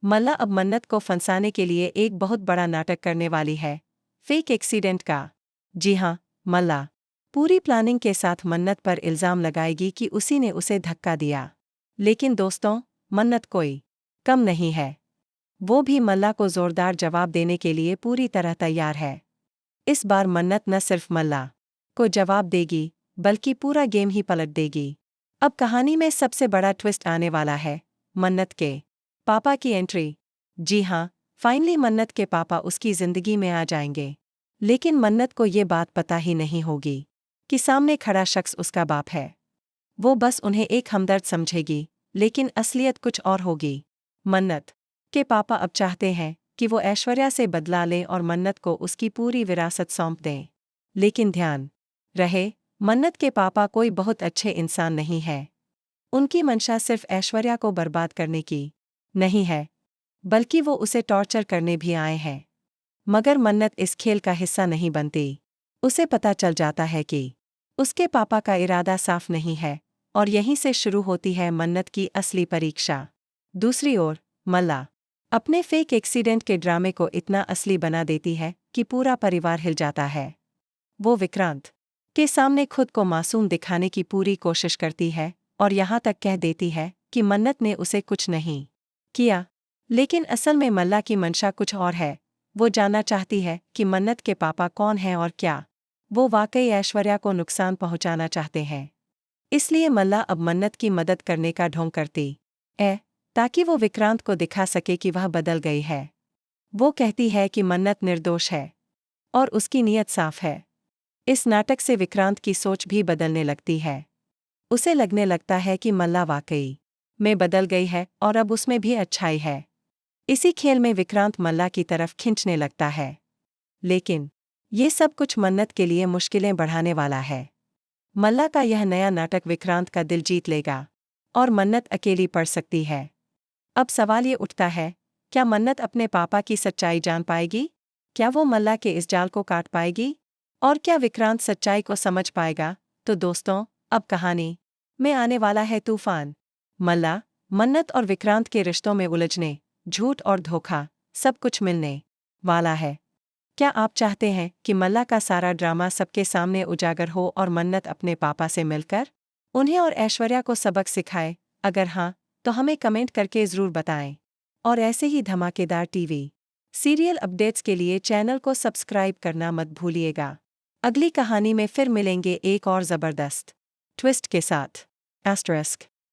मल्ला अब मन्नत को फंसाने के लिए एक बहुत बड़ा नाटक करने वाली है, फेक एक्सीडेंट का। जी हाँ, मल्ला पूरी प्लानिंग के साथ मन्नत पर इल्जाम लगाएगी कि उसी ने उसे धक्का दिया। लेकिन दोस्तों, मन्नत कोई कम नहीं है। वो भी मल्ला को जोरदार जवाब देने के लिए पूरी तरह तैयार है। इस बार मन्नत न सिर्फ मल्ला को जवाब देगी, बल्कि पूरा गेम ही पलट देगी। अब कहानी में सबसे बड़ा ट्विस्ट आने वाला है, मन्नत के पापा की एंट्री। जी हाँ, फाइनली मन्नत के पापा उसकी जिंदगी में आ जाएंगे। लेकिन मन्नत को ये बात पता ही नहीं होगी कि सामने खड़ा शख्स उसका बाप है। वो बस उन्हें एक हमदर्द समझेगी, लेकिन असलियत कुछ और होगी। मन्नत के पापा अब चाहते हैं कि वो ऐश्वर्या से बदला लें और मन्नत को उसकी पूरी विरासत सौंप दें। लेकिन ध्यान रहे, मन्नत के पापा कोई बहुत अच्छे इंसान नहीं है। उनकी मंशा सिर्फ ऐश्वर्या को बर्बाद करने की नहीं है, बल्कि वो उसे टॉर्चर करने भी आए हैं। मगर मन्नत इस खेल का हिस्सा नहीं बनती। उसे पता चल जाता है कि उसके पापा का इरादा साफ नहीं है, और यहीं से शुरू होती है मन्नत की असली परीक्षा। दूसरी ओर, मल्ला अपने फेक एक्सीडेंट के ड्रामे को इतना असली बना देती है कि पूरा परिवार हिल जाता है। वो विक्रांत के सामने खुद को मासूम दिखाने की पूरी कोशिश करती है और यहाँ तक कह देती है कि मन्नत ने उसे कुछ नहीं किया। लेकिन असल में मल्ला की मंशा कुछ और है। वो जानना चाहती है कि मन्नत के पापा कौन हैं और क्या वो वाकई ऐश्वर्या को नुकसान पहुंचाना चाहते हैं। इसलिए मल्ला अब मन्नत की मदद करने का ढोंग करती है, ताकि वो विक्रांत को दिखा सके कि वह बदल गई है। वो कहती है कि मन्नत निर्दोष है और उसकी नीयत साफ है। इस नाटक से विक्रांत की सोच भी बदलने लगती है। उसे लगने लगता है कि मल्ला वाकई में बदल गई है और अब उसमें भी अच्छाई है। इसी खेल में विक्रांत मल्ला की तरफ खींचने लगता है। लेकिन ये सब कुछ मन्नत के लिए मुश्किलें बढ़ाने वाला है। मल्ला का यह नया नाटक विक्रांत का दिल जीत लेगा और मन्नत अकेली पड़ सकती है। अब सवाल ये उठता है, क्या मन्नत अपने पापा की सच्चाई जान पाएगी? क्या वो मल्ला के इस जाल को काट पाएगी? और क्या विक्रांत सच्चाई को समझ पाएगा? तो दोस्तों, अब कहानी में आने वाला है तूफान। मल्ला, मन्नत और विक्रांत के रिश्तों में उलझने, झूठ और धोखा, सब कुछ मिलने वाला है। क्या आप चाहते हैं कि मल्ला का सारा ड्रामा सबके सामने उजागर हो और मन्नत अपने पापा से मिलकर उन्हें और ऐश्वर्या को सबक सिखाए? अगर हाँ, तो हमें कमेंट करके ज़रूर बताएं। और ऐसे ही धमाकेदार टीवी सीरियल अपडेट्स के लिए चैनल को सब्सक्राइब करना मत भूलिएगा। अगली कहानी में फिर मिलेंगे एक और ज़बरदस्त ट्विस्ट के साथ। ****